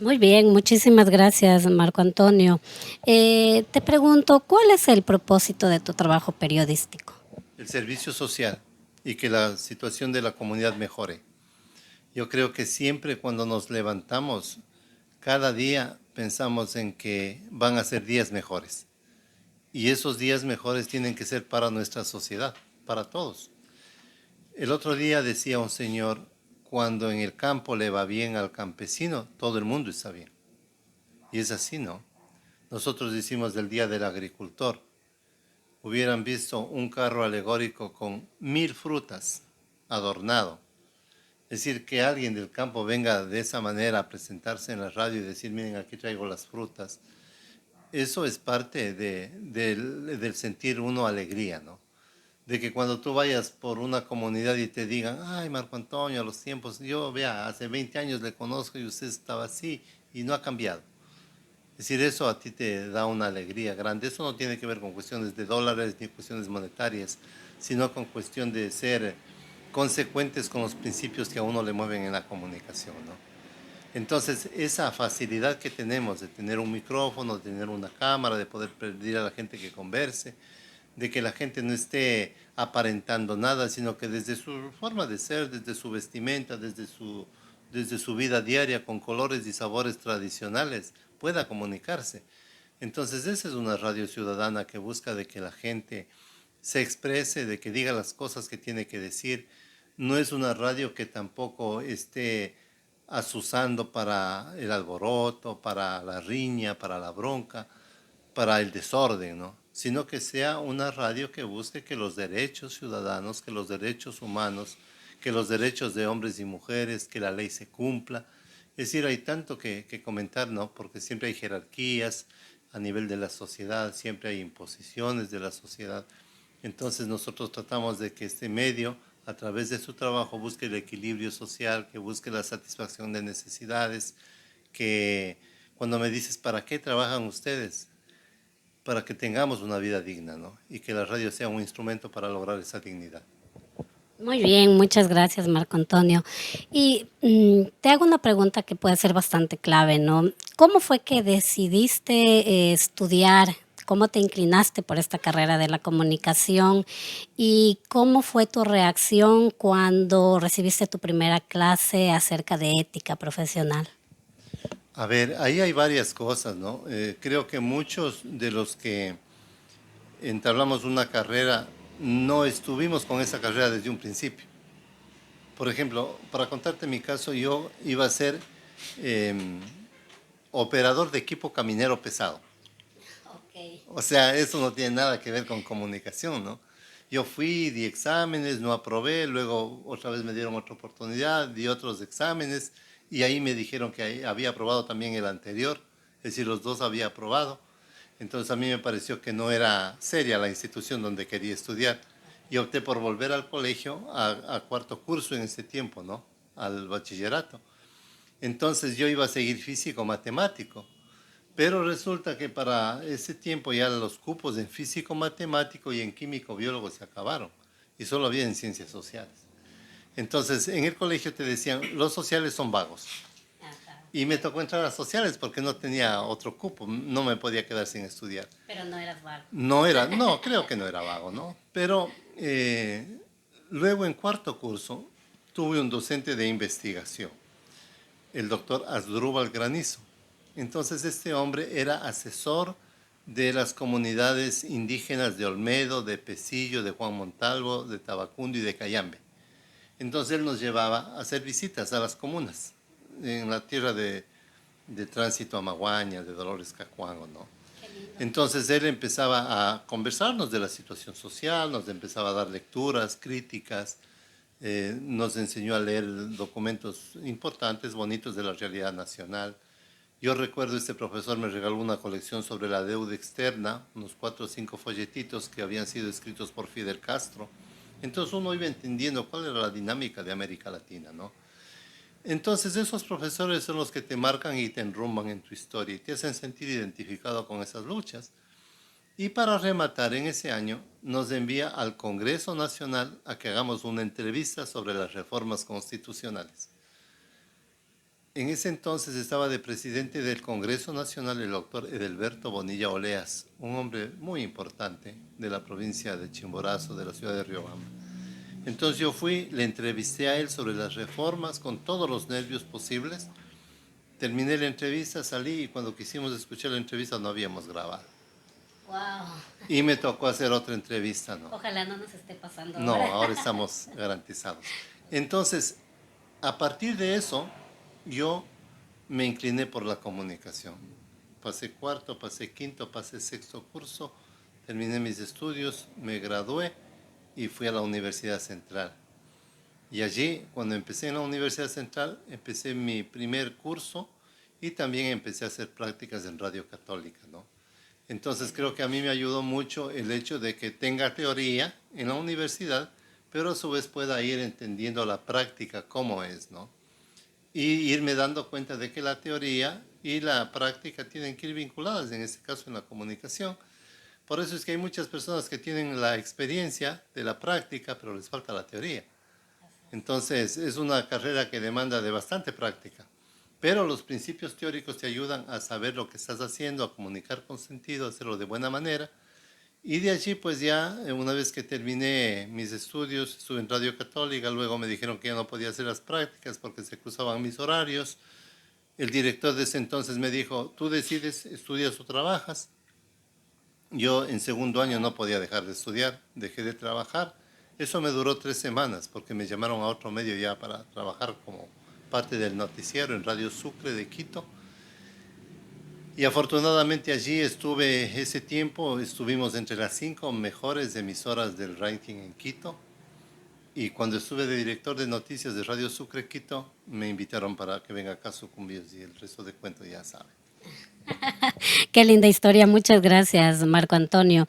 Muy bien, muchísimas gracias, Marco Antonio. Te pregunto, ¿cuál es el propósito de tu trabajo periodístico? El servicio social y que la situación de la comunidad mejore. Yo creo que siempre cuando nos levantamos, cada día pensamos en que van a ser días mejores. Y esos días mejores tienen que ser para nuestra sociedad, para todos. El otro día decía un señor, cuando en el campo le va bien al campesino, todo el mundo está bien. Y es así, ¿no? Nosotros decimos del Día del Agricultor. Hubieran visto un carro alegórico con 1000 frutas adornado. Es decir, que alguien del campo venga de esa manera a presentarse en la radio y decir, miren, aquí traigo las frutas. Eso es parte del sentir uno alegría, ¿no? De que cuando tú vayas por una comunidad y te digan, ay, Marco Antonio, a los tiempos, yo vea, hace 20 años le conozco y usted estaba así y no ha cambiado. Es decir, eso a ti te da una alegría grande. Eso no tiene que ver con cuestiones de dólares ni cuestiones monetarias, sino con cuestión de ser consecuentes con los principios que a uno le mueven en la comunicación, ¿no? Entonces, esa facilidad que tenemos de tener un micrófono, de tener una cámara, de poder pedir a la gente que converse, de que la gente no esté aparentando nada, sino que desde su forma de ser, desde su vestimenta, desde su vida diaria, con colores y sabores tradicionales, pueda comunicarse. Entonces, esa es una radio ciudadana que busca de que la gente se exprese, de que diga las cosas que tiene que decir. No es una radio que tampoco esté asusando para el alboroto, para la riña, para la bronca, para el desorden, ¿no? Sino que sea una radio que busque que los derechos ciudadanos, que los derechos humanos, que los derechos de hombres y mujeres, que la ley se cumpla. Es decir, hay tanto que comentar, ¿no? Porque siempre hay jerarquías a nivel de la sociedad, siempre hay imposiciones de la sociedad. Entonces nosotros tratamos de que este medio, a través de su trabajo, busque el equilibrio social, que busque la satisfacción de necesidades, que cuando me dices, ¿para qué trabajan ustedes? Para que tengamos una vida digna, ¿no? Y que la radio sea un instrumento para lograr esa dignidad. Muy bien, muchas gracias, Marco Antonio. Y te hago una pregunta que puede ser bastante clave, ¿no? ¿Cómo fue que decidiste estudiar? ¿Cómo te inclinaste por esta carrera de la comunicación? ¿Y cómo fue tu reacción cuando recibiste tu primera clase acerca de ética profesional? A ver, ahí hay varias cosas, ¿no? Creo que muchos de los que entablamos una carrera no estuvimos con esa carrera desde un principio. Por ejemplo, para contarte mi caso, yo iba a ser eh, operador de equipo caminero pesado. Ok. O sea, eso no tiene nada que ver con comunicación, ¿no? Yo fui, di exámenes, no aprobé, luego otra vez me dieron otra oportunidad, di otros exámenes y ahí me dijeron que había aprobado también el anterior, es decir, los dos había aprobado. Entonces a mí me pareció que no era seria la institución donde quería estudiar y opté por volver al colegio a cuarto curso en ese tiempo, ¿no? Al bachillerato. Entonces yo iba a seguir físico matemático. Pero resulta que para ese tiempo ya los cupos en físico matemático y en químico biólogo se acabaron y solo había en ciencias sociales. Entonces en el colegio te decían, los sociales son vagos. Y me tocó entrar a sociales porque no tenía otro cupo, no me podía quedar sin estudiar. Pero no eras vago. No era, no, creo que no era vago, ¿no? Pero luego en cuarto curso tuve un docente de investigación, el doctor Asdrúbal Granizo. Entonces este hombre era asesor de las comunidades indígenas de Olmedo, de Pesillo, de Juan Montalvo, de Tabacundo y de Cayambe. Entonces él nos llevaba a hacer visitas a las comunas en la tierra de Tránsito Amaguaña, de Dolores Cacuango, ¿no? Entonces él empezaba a conversarnos de la situación social, nos empezaba a dar lecturas, críticas, nos enseñó a leer documentos importantes, bonitos de la realidad nacional. Yo recuerdo este profesor me regaló una colección sobre la deuda externa, unos 4 o 5 folletitos que habían sido escritos por Fidel Castro. Entonces uno iba entendiendo cuál era la dinámica de América Latina, ¿no? Entonces esos profesores son los que te marcan y te enrumban en tu historia y te hacen sentir identificado con esas luchas. Y para rematar, en ese año nos envía al Congreso Nacional a que hagamos una entrevista sobre las reformas constitucionales. En ese entonces estaba de presidente del Congreso Nacional el doctor Edelberto Bonilla Oleas, un hombre muy importante de la provincia de Chimborazo, de la ciudad de Riobamba. Entonces yo fui, le entrevisté a él sobre las reformas con todos los nervios posibles. Terminé la entrevista, salí y cuando quisimos escuchar la entrevista no habíamos grabado. Wow. Y me tocó hacer otra entrevista, ¿no? Ojalá no nos esté pasando No, ahora. ahora estamos garantizados. Entonces, a partir de eso, yo me incliné por la comunicación. Pasé cuarto, pasé quinto, pasé sexto curso, terminé mis estudios, me gradué y fui a la Universidad Central. Y allí, cuando empecé en la Universidad Central, empecé mi primer curso y también empecé a hacer prácticas en Radio Católica, ¿no? Entonces creo que a mí me ayudó mucho el hecho de que tenga teoría en la universidad, pero a su vez pueda ir entendiendo la práctica cómo es, ¿no? Y irme dando cuenta de que la teoría y la práctica tienen que ir vinculadas, en este caso en la comunicación. Por eso es que hay muchas personas que tienen la experiencia de la práctica, pero les falta la teoría. Entonces, es una carrera que demanda de bastante práctica, pero los principios teóricos te ayudan a saber lo que estás haciendo, a comunicar con sentido, a hacerlo de buena manera. Y de allí, pues ya, una vez que terminé mis estudios, estuve en Radio Católica, luego me dijeron que ya no podía hacer las prácticas porque se cruzaban mis horarios. El director de ese entonces me dijo, tú decides, estudias o trabajas. Yo en segundo año no podía dejar de estudiar, dejé de trabajar. Eso me duró 3 semanas porque me llamaron a otro medio ya para trabajar como parte del noticiero en Radio Sucre de Quito. Y afortunadamente allí estuve ese tiempo, estuvimos entre las 5 mejores emisoras del ranking en Quito. Y cuando estuve de director de noticias de Radio Sucre Quito, me invitaron para que venga acá a Sucumbíos y el resto de cuento ya saben. Qué linda historia, muchas gracias, Marco Antonio.